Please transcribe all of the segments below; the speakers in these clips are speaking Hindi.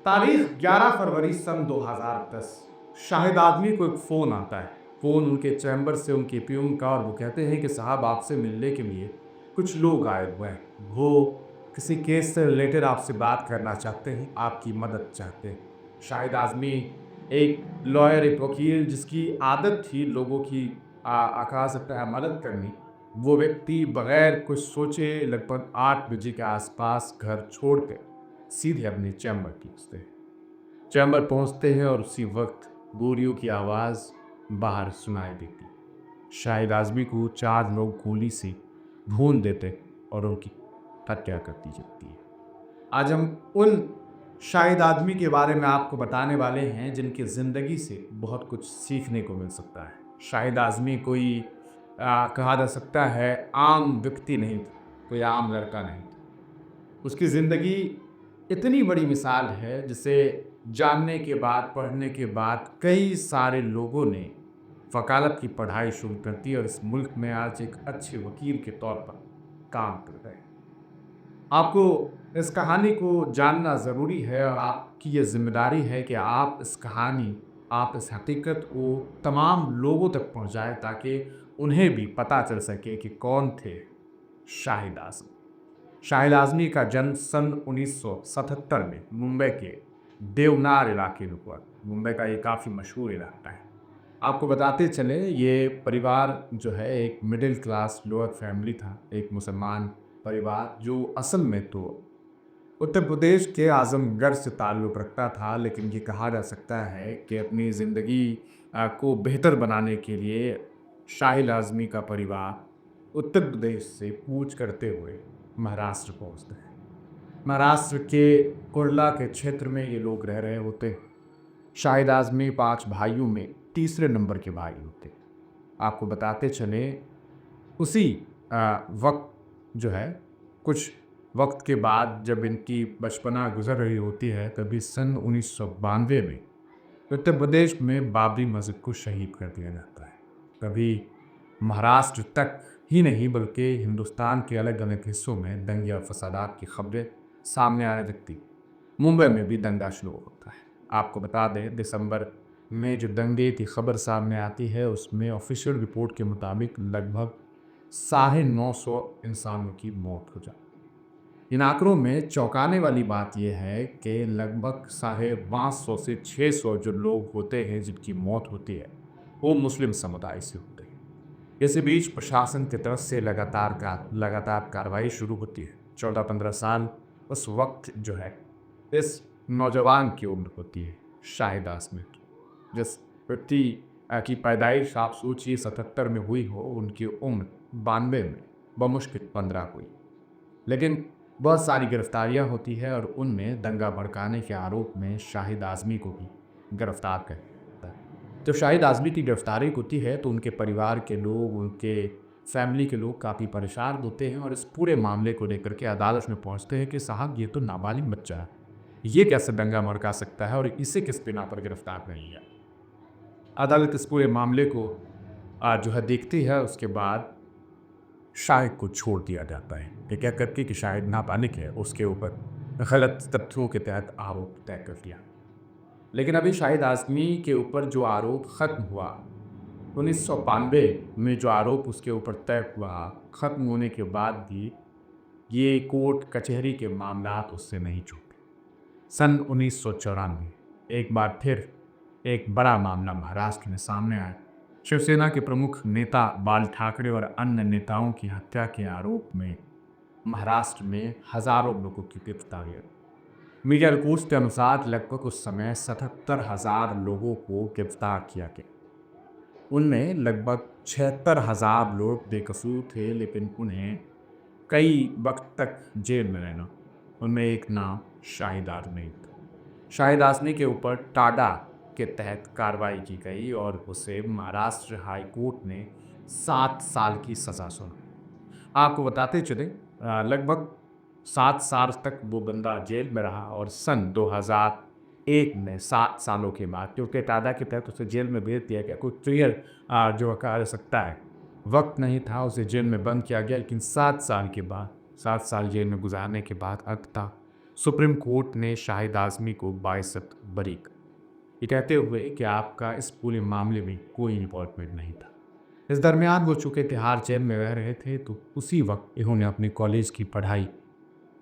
तारीख 11 फरवरी सन 2010। शाहिद आदमी को एक फ़ोन आता है। फ़ोन उनके चैम्बर से उनके प्यून का, और वो कहते हैं कि साहब आपसे मिलने के लिए कुछ लोग आए हुए हैं। वो किसी केस से रिलेटेड आपसे बात करना चाहते हैं, आपकी मदद चाहते हैं। शाहिद आज़मी एक लॉयर, एक वकील जिसकी आदत थी लोगों की आकाज मदद करनी। वो व्यक्ति बगैर कुछ सोचे लगभग 8 बजे के आसपास घर छोड़कर सीधे अपने चैम्बर पहुंचते हैं। चैम्बर पहुंचते हैं और उसी वक्त गोलियों की आवाज़ बाहर सुनाई देती। शाहिद आज़मी को 4 लोग गोली से भून देते और उनकी हत्या कर दी जाती है। आज हम उन शाहिद आदमी के बारे में आपको बताने वाले हैं जिनकी ज़िंदगी से बहुत कुछ सीखने को मिल सकता है। शाहिद आज़मी कोई कहा जा सकता है आम व्यक्ति नहीं था, कोई आम लड़का नहीं था। उसकी ज़िंदगी इतनी बड़ी मिसाल है जिसे जानने के बाद, पढ़ने के बाद कई सारे लोगों ने वकालत की पढ़ाई शुरू कर दी और इस मुल्क में आज एक अच्छे वकील के तौर पर काम कर रहे हैं। आपको इस कहानी को जानना ज़रूरी है और आपकी ये ज़िम्मेदारी है कि आप इस कहानी, आप इस हकीकत को तमाम लोगों तक पहुँचाएँ ताकि उन्हें भी पता चल सके कि कौन थे शाहिद आज़मी। शाहिद आज़मी का जन्म सन 1977 में मुंबई के देवनार इलाके में हुआ। मुंबई का ये काफ़ी मशहूर इलाका है। आपको बताते चले, ये परिवार जो है एक मिडिल क्लास लोअर फैमिली था, एक मुसलमान परिवार जो असल में तो उत्तर प्रदेश के आजमगढ़ से ताल्लुक़ रखता था। लेकिन ये कहा जा सकता है कि अपनी ज़िंदगी को बेहतर बनाने के लिए शाहिद आज़मी का परिवार उत्तर प्रदेश से कूच करते हुए महाराष्ट्र पहुंचते हैं। महाराष्ट्र के कुर्ला के क्षेत्र में ये लोग रह रहे होते हैं। शाहिद आज़मी 5 भाइयों में तीसरे नंबर के भाई होते हैं। आपको बताते चले, उसी वक्त जो है, कुछ वक्त के बाद जब इनकी बचपना गुजर रही होती है, तभी सन 1992 में उत्तर प्रदेश में बाबरी मस्जिद को शहीद कर दिया जाता है। तभी महाराष्ट्र तक ही नहीं बल्कि हिंदुस्तान के अलग अलग हिस्सों में दंगे और फसादात की खबरें सामने आने लगती। मुंबई में भी दंगा शुरू होता है। आपको बता दें, दिसंबर में जो दंगे की खबर सामने आती है उसमें ऑफिशियल रिपोर्ट के मुताबिक लगभग 950 इंसानों की मौत हो जाती है। इन आंकड़ों में चौंकाने वाली बात यह है कि लगभग 550 से 600 जो लोग होते हैं जिनकी मौत होती है वो मुस्लिम समुदाय से होते हैं। इसी बीच प्रशासन की तरफ से लगातार कार्रवाई शुरू होती है। 14-15 साल उस वक्त जो है इस नौजवान की उम्र होती है, शाहिद आज़मी की। जिस व्यक्ति की पैदाइश आप सोचिए 77 में हुई हो, उनकी उम्र 92 में बमुश्किल 15 हुई। लेकिन बहुत सारी गिरफ्तारियां होती है और उनमें दंगा भड़काने के आरोप में शाहिद आज़मी को भी गिरफ्तार कर दिया जाता है। जब शाहिद आज़मी की गिरफ्तारी होती है तो उनके परिवार के लोग, उनके फैमिली के लोग काफ़ी परेशान होते हैं और इस पूरे मामले को लेकर के अदालत में पहुंचते हैं कि साहब ये तो नाबालिग बच्चा है, ये कैसे दंगा भड़का सकता है और इसे किस बिना पर गिरफ्तार नहीं है। अदालत इस पूरे मामले को जो है देखती है। उसके बाद शाहिद को छोड़ दिया जाता है कि क्या करके कि शाहिद नाबालिग है, उसके ऊपर गलत तथ्यों के तहत आरोप तय कर दिया। लेकिन अभी शाहिद आज़मी के ऊपर जो आरोप ख़त्म हुआ, 1992 में जो आरोप उसके ऊपर तय हुआ, ख़त्म होने के बाद भी ये कोर्ट कचहरी के मामलात उससे नहीं छूटे। सन 1994 एक बार फिर एक बड़ा मामला महाराष्ट्र में सामने आया। शिवसेना के प्रमुख नेता बाल ठाकरे और अन्य नेताओं की हत्या के आरोप में महाराष्ट्र में हजारों लोगों की गिरफ्तारी। मीडिया रिपोर्ट्स के अनुसार लगभग उस समय 77,000 लोगों को गिरफ्तार किया गया। उनमें लगभग 76,000 लोग बेकसूर थे, लेकिन उन्हें कई वक्त तक जेल में रहना। उनमें एक नाम शाहिद आज़मी था। शाहिद आज़मी के ऊपर टाडा के तहत कार्रवाई की गई और उसे महाराष्ट्र हाई कोर्ट ने 7 साल की सज़ा सुनाई। आपको बताते चले, लगभग 7 साल तक वो बंदा जेल में रहा और सन 2001 में 7 सालों के बाद, क्योंकि टाडा के तहत उसे जेल में भेज दिया गया, कुछ क्लियर जो कहा जा सकता है वक्त नहीं था, उसे जेल में बंद किया गया। लेकिन 7 साल के बाद, 7 साल जेल में गुजारने के बाद अंततः सुप्रीम कोर्ट ने शाहिद आज़मी को 22 बरी कर, ये कहते हुए कि आपका इस पूरे मामले में कोई इन्वॉल्वमेंट नहीं था। इस दरमियान वो चूँकि तिहाड़ जेल में रह रहे थे, तो उसी वक्त इन्होंने अपनी कॉलेज की पढ़ाई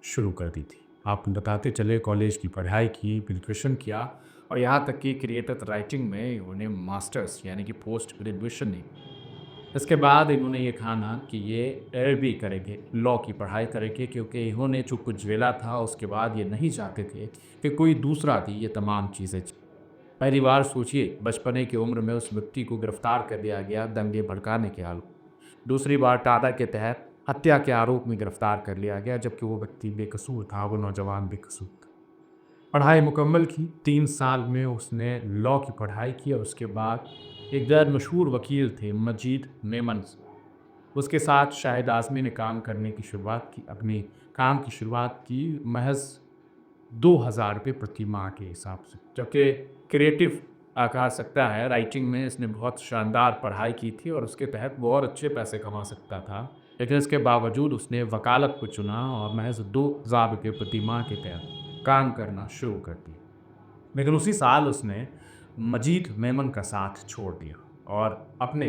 शुरू कर दी थी। आप बताते चले कॉलेज की पढ़ाई की, ग्रेजुएशन किया और यहाँ तक कि क्रिएटिव राइटिंग में इन्होंने मास्टर्स यानी कि पोस्ट ग्रेजुएशन नहीं। इसके बाद इन्होंने ये ठाना कि ये LLB करेंगे, लॉ की पढ़ाई करेंगे, क्योंकि इन्होंने जो कुछ झेला था उसके बाद ये नहीं चाहते थे कि कोई दूसरा भी ये तमाम चीज़ें पहली बार सोचिए, बचपने की उम्र में उस व्यक्ति को गिरफ्तार कर लिया गया दंगे भड़काने के आरोप। दूसरी बार टाटा के तहत हत्या के आरोप में गिरफ्तार कर लिया गया, जबकि वो व्यक्ति बेकसूर था, वो नौजवान बेकसूर था। पढ़ाई मुकम्मल की, 3 साल में उसने लॉ की पढ़ाई की और उसके बाद एक गैर मशहूर वकील थे मजीद मेमन, उसके साथ शाहिद आज़मी ने काम करने की शुरुआत की। अपनी काम की शुरुआत की महज 2000 रुपये प्रति माह के हिसाब से, जबकि क्रिएटिव कहा सकता है राइटिंग में इसने बहुत शानदार पढ़ाई की थी और उसके तहत वो और अच्छे पैसे कमा सकता था। लेकिन इसके बावजूद उसने वकालत को चुना और महज 2000 रुपये प्रति माह के तहत काम करना शुरू कर दिया। लेकिन उसी साल उसने मजीद मेमन का साथ छोड़ दिया और अपने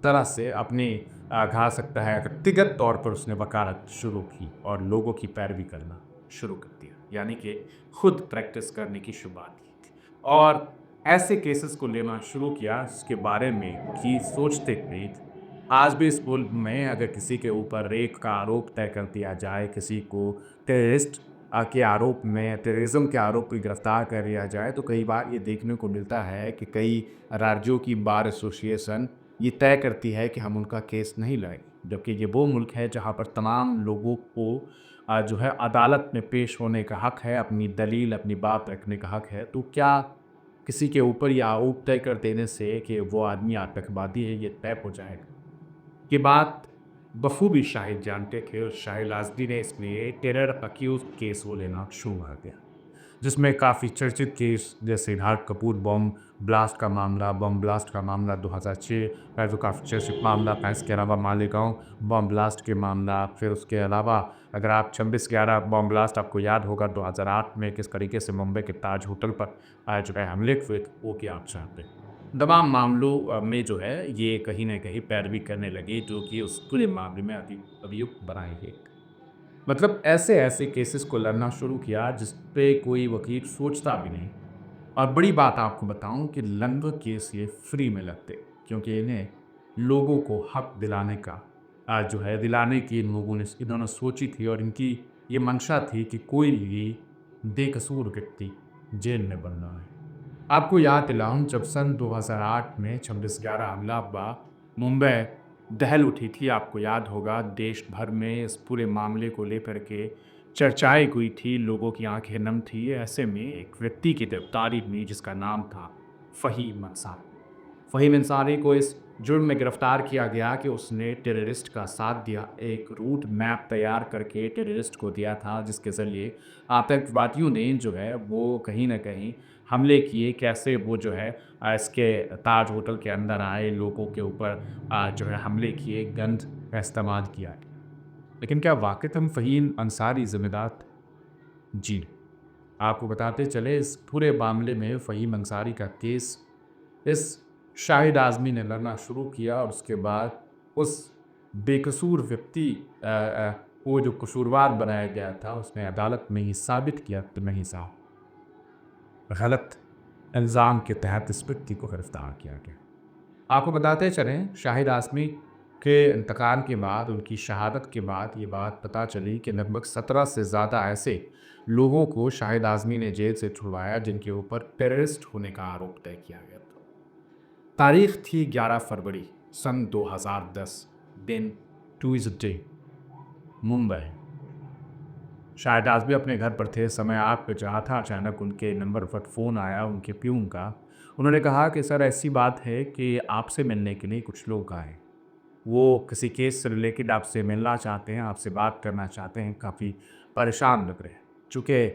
तरह से अपनी कहा सकता है व्यक्तिगत तौर पर उसने वकालत शुरू की और लोगों की पैरवी करना शुरू कर दिया, यानी कि खुद प्रैक्टिस करने की शुरुआत की थी और ऐसे केसेस को लेना शुरू किया जिसके बारे में कि सोचते थे आज भी इस मुल्क में अगर किसी के ऊपर रेप का आरोप तय कर दिया जाए, किसी को टेररिस्ट के आरोप में टेररिज्म के आरोप में गिरफ्तार कर लिया जाए, तो कई बार ये देखने को मिलता है कि कई राज्यों की बार एसोसिएशन ये तय करती है कि हम उनका केस नहीं लड़ेंगे, जबकि ये वो मुल्क है जहाँ पर तमाम लोगों को जो है अदालत में पेश होने का हक है, अपनी दलील अपनी बात रखने का हक है। तो क्या किसी के ऊपर ये आरोप तय कर देने से कि वो आदमी आतंकवादी है ये तय हो जाएगा? ये बात बखूबी शाहिद जानते थे और शाहिद आज़मी ने इसलिए टेरर अक्यूज केस वो लेना शुरू कर दिया, जिसमें काफ़ी चर्चित केस जैसे सिद्धार्थ कपूर बम ब्लास्ट का मामला 2006 का जो काफ़ी चर्चित मामला था। इसके अलावा मालेगांव बम ब्लास्ट के मामला, फिर उसके अलावा अगर आप 26/11 बम ब्लास्ट आपको याद होगा 2008 में किस तरीके से मुंबई के ताज होटल पर जो है हमले हुए थे, वो क्या आप चाहते हैं। तमाम मामलों में जो है ये कहीं न कहीं पैरवी करने लगे, जो कि उस पूरे मामले में अभियुक्त बनाएंगे। मतलब ऐसे केसेस को लड़ना शुरू किया जिस पे कोई वकील सोचता भी नहीं। और बड़ी बात आपको बताऊं कि लगभग केस ये फ्री में लगते, क्योंकि इन्हें लोगों को हक दिलाने का जो है दिलाने की इन लोगों ने इन्होंने सोची थी और इनकी ये मंशा थी कि कोई भी बेकसूर व्यक्ति जेल में बनना है। आपको याद दिलाऊं, जब सन 2008 में 26/11 हमला हुआ, मुंबई दहल उठी थी। आपको याद होगा देश भर में इस पूरे मामले को लेकर के चर्चाएं हुई थी, लोगों की आंखें नम थी। ऐसे में एक व्यक्ति की गिरफ्तारी हुई जिसका नाम था फ़हीम अंसारी। फ़हीम अंसारी को इस जुर्म में गिरफ्तार किया गया कि उसने टेररिस्ट का साथ दिया, एक रूट मैप तैयार करके टेररिस्ट को दिया था, जिसके ज़रिए आतंकवादियों ने जो है वो कहीं न कहीं हमले किए। कैसे वो जो है इसके ताज होटल के अंदर आए, लोगों के ऊपर जो है हमले किए, गंद का इस्तेमाल किया। लेकिन क्या वाक़ईतन फ़हीम अंसारी ज़िम्मेदार थे? जी नहीं। आपको बताते चले इस पूरे मामले में फ़हीम अंसारी का केस इस शाहिद आज़मी ने लड़ना शुरू किया और उसके बाद उस बेकसूर व्यक्ति को जो कसूरवार बनाया गया था, उसने अदालत में ये साबित किया कि नहीं साहब, गलत इल्ज़ाम के तहत इस व्यक्ति को गिरफ्तार किया गया। आपको बताते चलें शाहिद आज़मी के इंतकाल के बाद, उनकी शहादत के बाद ये बात पता चली कि लगभग 17 से ज़्यादा ऐसे लोगों को शाहिद आज़मी ने जेल से छुड़वाया जिनके ऊपर टेररिस्ट होने का आरोप तय किया गया था। तारीख थी 11 फरवरी सन 2010, दिन ट्यूज़डे, मुंबई। शाहिद आज़मी अपने घर पर थे, समय आग पे चढ़ा था। अचानक उनके नंबर पर फ़ोन आया उनके प्यून का। उन्होंने कहा कि सर ऐसी बात है कि आपसे मिलने के लिए कुछ लोग आए, वो किसी केस से रिलेटेड आपसे मिलना चाहते हैं, आपसे बात करना चाहते हैं, काफ़ी परेशान लग रहे हैं। चूँकि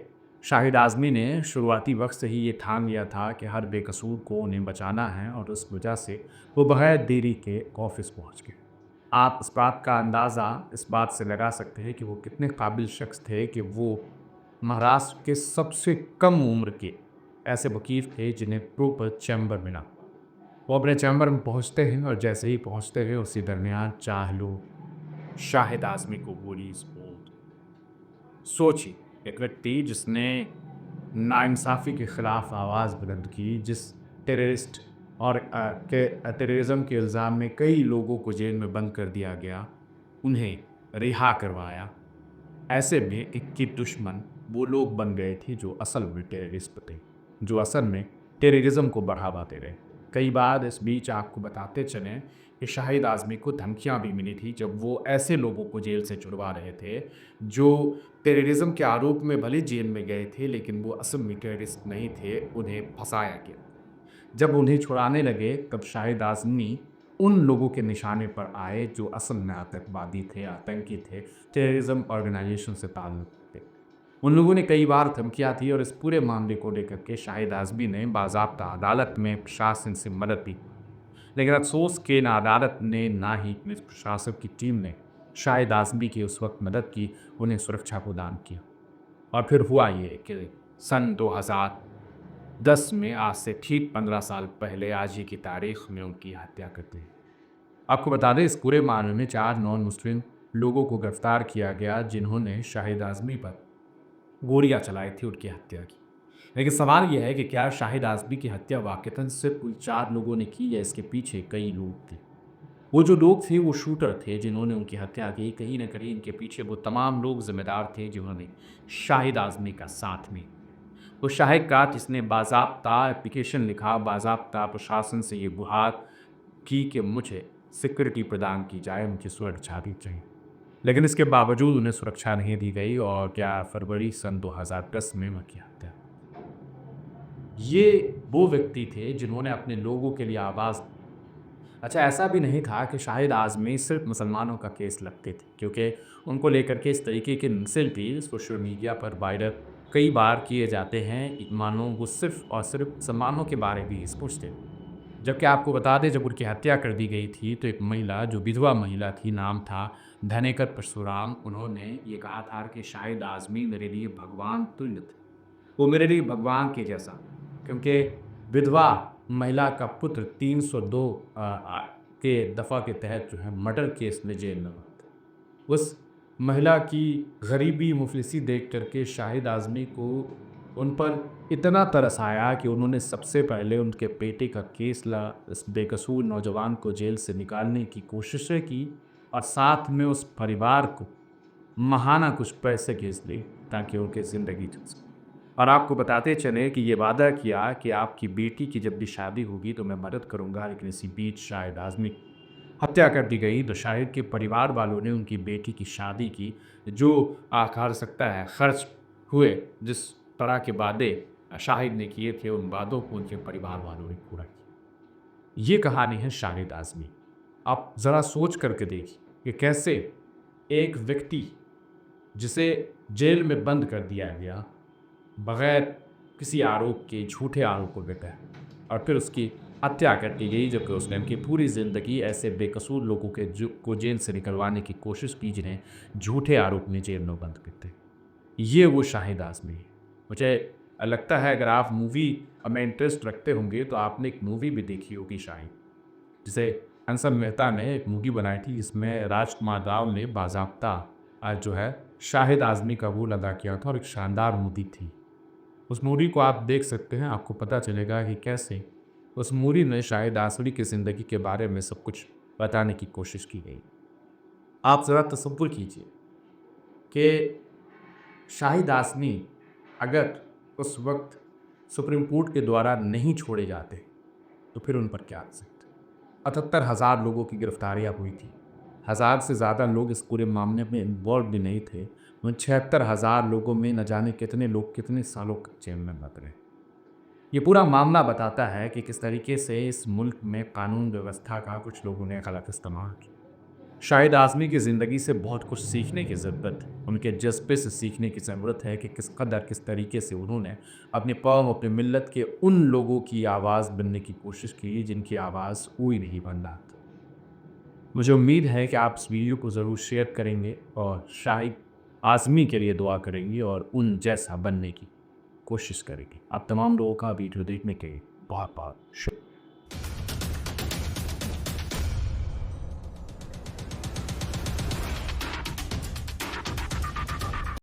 शाहिद आज़मी ने शुरुआती वक्त से ही ये ठान लिया था कि हर बेकसूर को उन्हें बचाना है और उस वजह से वो बगैर देरी के ऑफिस पहुँच गए। आप इस बात का अंदाज़ा इस बात से लगा सकते हैं कि वो कितने काबिल शख्स थे कि वो महाराष्ट्र के सबसे कम उम्र के ऐसे वकील थे जिन्हें प्रॉपर चैम्बर मिला। वो अपने चैम्बर में पहुंचते हैं और जैसे ही पहुंचते हैं उसी दरमियान 4 लोग शाहिद आज़मी को गोली बोल। सोचिए, एक व्यक्ति जिसने नाइंसाफ़ी के ख़िलाफ़ आवाज़ बुलंद की, जिस टेररिस्ट और टेररिज्म के इल्ज़ाम में कई लोगों को जेल में बंद कर दिया गया, उन्हें रिहा करवाया। ऐसे में एक की दुश्मन वो लोग बन गए थे जो असल में टेररिस्ट थे, जो असल में टेररिज्म को बढ़ावा दे रहे। कई बार इस बीच आपको बताते चलें कि शाहिद आज़मी को धमकियां भी मिली थी जब वो ऐसे लोगों को जेल से छुड़वा रहे थे जो टेररिज्म के आरोप में भले जेल में गए थे लेकिन वो असल में टेररिस्ट नहीं थे, उन्हें फंसाया गया। जब उन्हें छुड़ाने लगे तब शाहिद आज़मी उन लोगों के निशाने पर आए जो असल में आतंकवादी थे, आतंकी थे, टेररिज्म ऑर्गेनाइजेशन से ताल्लुक़ थे। उन लोगों ने कई बार धमकियाँ दी और इस पूरे मामले को लेकर के शाहिद आज़मी ने बाज़ाब्ता अदालत में प्रशासन से मदद भी। लेकिन अफसोस कि ना अदालत ने ना ही पुलिस प्रशासन की टीम ने शाहिद आज़मी की उस वक्त मदद की, उन्हें सुरक्षा प्रदान किया। और फिर हुआ ये कि सन 2010 में, आज से ठीक 15 साल पहले आज ही की तारीख में उनकी हत्या करते हैं। आपको बता दें, इस पूरे मामले में 4 नॉन मुस्लिम लोगों को गिरफ्तार किया गया जिन्होंने शाहिद आज़मी पर गोलियां चलाई थी उनकी हत्या की। लेकिन सवाल यह है कि क्या शाहिद आज़मी की हत्या वाक़तन सिर्फ उन 4 लोगों ने की या इसके पीछे कई लोग थे। वो जो लोग थे वो शूटर थे जिन्होंने उनकी हत्या की। कहीं ना कहीं इनके पीछे वो तमाम लोग जिम्मेदार थे जिन्होंने शाहिद आज़मी का साथ में। तो शाहिद का जिसने बाज़ाब्ता एप्लीकेशन लिखा, बाज़ाब्ता प्रशासन से ये गुहार की कि मुझे सिक्योरिटी प्रदान की जाए, मुझे सुरक्षा दी चाहिए, लेकिन इसके बावजूद उन्हें सुरक्षा नहीं दी गई और क्या फरवरी सन 2010 में उनकी हत्या। ये वो व्यक्ति थे जिन्होंने अपने लोगों के लिए आवाज़। अच्छा, ऐसा भी नहीं था कि शाहिद आज़मी सिर्फ मुसलमानों का केस लगते थे, क्योंकि उनको लेकर के इस तरीके के मिसल भी सोशल मीडिया पर वायरल कई बार किए जाते हैं, मानो वो सिर्फ और सिर्फ मुसलमानों के बारे में ही सोचते थे। जबकि आपको बता दें, जब उनकी हत्या कर दी गई थी तो एक महिला जो विधवा महिला थी, नाम था धनेकर परशुराम, उन्होंने ये कहा था कि शाहिद आज़मी मेरे लिए भगवान तुल्य थे, वो मेरे लिए भगवान के जैसा, क्योंकि विधवा महिला का पुत्र 302 के दफ़ा के तहत जो है मर्डर केस में जेल में बंद था। उस महिला की गरीबी मुफलिसी देख करके शाहिद आज़मी को उन पर इतना तरस आया कि उन्होंने सबसे पहले उनके बेटे का केस ला, इस बेकसूर नौजवान को जेल से निकालने की कोशिशें की और साथ में उस परिवार को महाना कुछ पैसे भेज दिए ताकि उनकी ज़िंदगी चल सके। और आपको बताते चले कि ये वादा किया कि आपकी बेटी की जब भी शादी होगी तो मैं मदद करूंगा, लेकिन इसी बीच शाहिद आज़मी हत्या कर दी गई। तो शाहिद के परिवार वालों ने उनकी बेटी की शादी की, जो आकार सकता है खर्च हुए, जिस तरह के वादे शाहिद ने किए थे उन वादों को उनके परिवार वालों ने पूरा किया। ये कहानी है शाहिद आज़मी। आप ज़रा सोच करके देखिए कि कैसे एक व्यक्ति जिसे जेल में बंद कर दिया गया बग़ैर किसी आरोप के, झूठे आरोपों के तहत, और फिर उसकी हत्या कर दी गई, जबकि उसने उनकी पूरी ज़िंदगी ऐसे बेकसूर लोगों को जेल से निकलवाने की कोशिश की जिन्हें झूठे आरोप में जेल में बंद करते। ये वो शाहिद आज़मी है। मुझे लगता है अगर आप मूवी में इंटरेस्ट रखते होंगे तो आपने एक मूवी भी देखी होगी शाहिद, जिसे हंसन मेहता ने एक मूवी बनाई थी जिसमें राजकुमार राव ने बाज़ाब्ता जो है शाहिद आज़मी का रोल अदा किया था और एक शानदार मूवी थी। उस मूवी को आप देख सकते हैं, आपको पता चलेगा कि कैसे उस मूवी में शाहिद आज़मी की ज़िंदगी के बारे में सब कुछ बताने की कोशिश की गई। आप ज़रा तसव्वुर कीजिए कि शाहिद आज़मी अगर उस वक्त सुप्रीम कोर्ट के द्वारा नहीं छोड़े जाते तो फिर उन पर क्या आ सकता। 78,000 लोगों की गिरफ्तारियाँ हुई थी, 1000 से ज़्यादा लोग इस पूरे मामले में इन्वॉल्व भी नहीं थे। उन 76,000 लोगों में न जाने कितने लोग कितने सालों जेल में बंद रहे। ये पूरा मामला बताता है कि किस तरीके से इस मुल्क में कानून व्यवस्था का कुछ लोगों ने गलत इस्तेमाल किया। शाहिद आज़मी की ज़िंदगी से बहुत कुछ सीखने की ज़रूरत है, उनके जज्बे से सीखने की ज़रूरत है कि किस तरीके से उन्होंने अपने कौम, अपनी मिल्लत के उन लोगों की आवाज़ बनने की कोशिश की जिनकी आवाज़ कोई नहीं बन रहा था। मुझे उम्मीद है कि आप इस वीडियो को ज़रूर शेयर करेंगे और शाहिद आज़मी के लिए दुआ करेंगी और उन जैसा बनने की कोशिश करेंगी। आप तमाम लोगों का वीडियो देखने के लिए बहुत बहुत शुक्रिया।